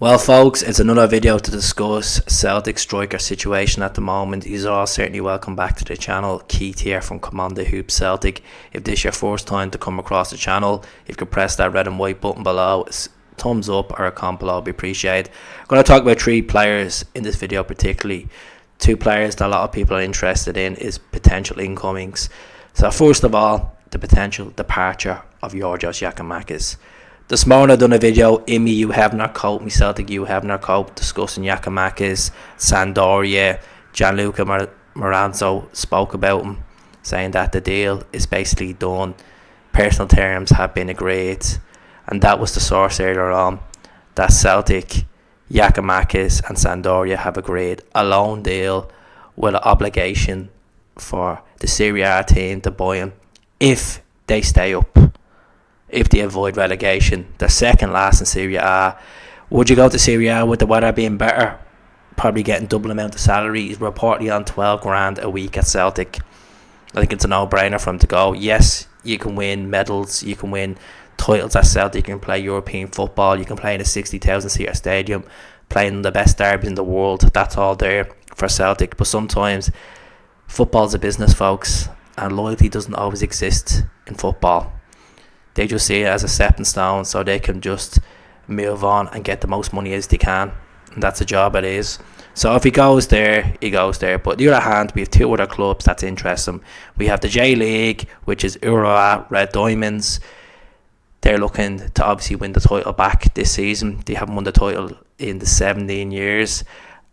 Well, folks, it's another video to discuss Celtic striker situation at the moment. You're all certainly welcome back to the channel. Keith here from Commander Hoop Celtic. If this is your first time to come across the channel, if you could press that red and white button below, thumbs up or a comment below, I'd be appreciated. I'm going to talk about three players in this video, particularly two players that a lot of people are interested in is potential incomings. So first of all, the potential departure of Giakoumakis. This morning I done a video, Imi you have not cope, me Celtic you have not cope, discussing Giakoumakis, Sampdoria. Gianluca Maranzo spoke about him, saying that the deal is basically done, personal terms have been agreed, and that was the source earlier on, that Celtic, Giakoumakis and Sampdoria have agreed a loan deal with an obligation for the Serie A team to buy him if they stay up. If they avoid relegation, they're second last in Serie A. Would you go to Serie A with the weather being better? Probably getting double amount of salary. He's reportedly on 12 grand a week at Celtic. I think it's a no-brainer for him to go. Yes, you can win medals, you can win titles at Celtic, you can play European football, you can play in a 60,000 seater stadium, playing the best derbies in the world. That's all there for Celtic. But sometimes football's a business, folks, and loyalty doesn't always exist in football. They just see it as a stepping stone so they can just move on and get the most money as they can. And that's a job it is. So if he goes there, he goes there. But on the other hand, we have two other clubs that's interesting. We have the J League, which is Urawa Red Diamonds. They're looking to obviously win the title back this season. They haven't won the title in the 17 years.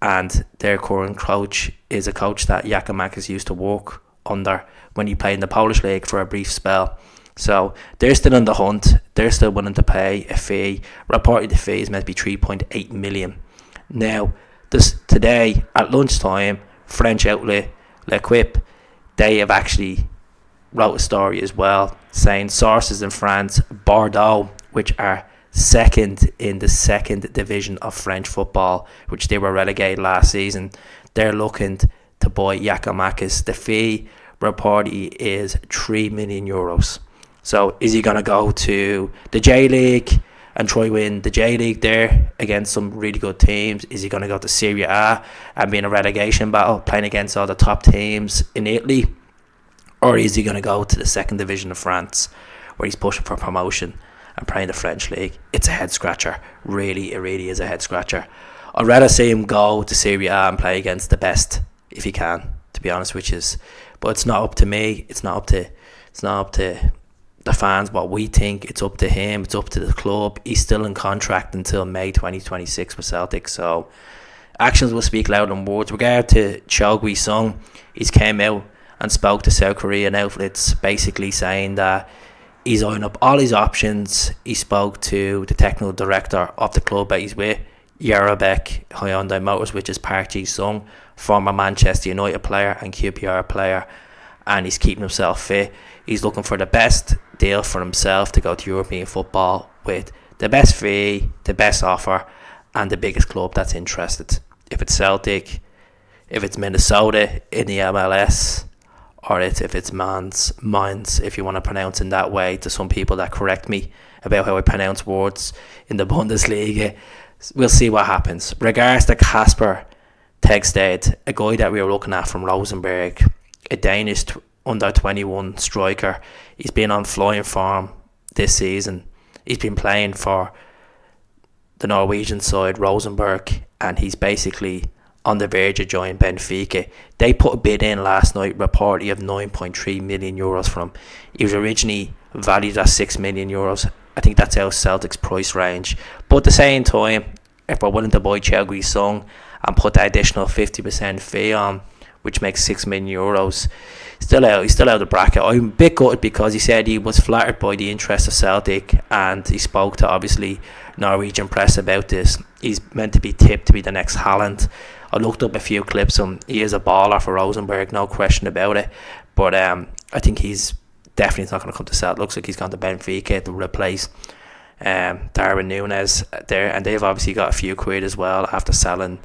And their current coach is a coach that Giakoumakis used to work under when he played in the Polish League for a brief spell. So they're still in the hunt. They're still willing to pay a fee. Reported the fee is meant to be 3.8 million. Now, today at lunchtime, French outlet L'Equipe, they have actually wrote a story as well, saying sources in France, Bordeaux, which are second in the second division of French football, which they were relegated last season, they're looking to buy Giakoumakis. The fee reportedly is 3 million euros. So is he going to go to the J League and try win the J League there against some really good teams? Is he going to go to Serie A and be in a relegation battle playing against all the top teams in Italy? Or is he going to go to the second division of France where he's pushing for promotion and playing the French League? It's a head scratcher. Really, it really is a head scratcher. I'd rather see him go to Serie A and play against the best if he can, to be honest with you. But it's not up to me. It's not up to the fans what we think. It's up to him. It's up to the club. He's still in contract until May 2026 with Celtic. So actions will speak louder than words. Regard to Cho Sung, he's came out and spoke to South Korean outlets, basically saying that he's eyeing up all his options. He spoke to the technical director of the club that he's with, Yarabek Hyundai Motors, which is Park Ji-sung, former Manchester United player and QPR player, and he's keeping himself fit. He's looking for the best deal for himself to go to European football with the best fee, the best offer, and the biggest club that's interested. If it's Celtic, if it's Minnesota in the MLS, or if it's Mainz, if you want to pronounce in that way, to some people that correct me about how I pronounce words in the Bundesliga. We'll see what happens. Regards to Kasper Tegsted, a guy that we were looking at from Rosenborg, a Danish under 21 striker. He's been on flying form this season. He's been playing for the Norwegian side, Rosenborg, and he's basically on the verge of joining Benfica. They put a bid in last night, reportedly of 9.3 million euros for him. He was originally valued at 6 million euros. I think that's out Celtic's price range. But at the same time, if we're willing to buy Cho Sung and put that additional 50% fee on, which makes 6 million euros, he's still out of the bracket. I'm a bit gutted because he said he was flattered by the interest of Celtic, and he spoke to obviously Norwegian press about this. He's meant to be tipped to be the next Haaland. I looked up a few clips of him. He is a baller for Rosenborg, no question about it. But I think he's definitely not going to come to Celtic. Looks like he's gone to Benfica to replace Darwin Núñez there, and they've obviously got a few quid as well after selling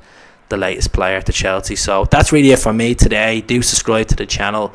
the latest player to Chelsea. So that's really it for me today. Do subscribe to the channel.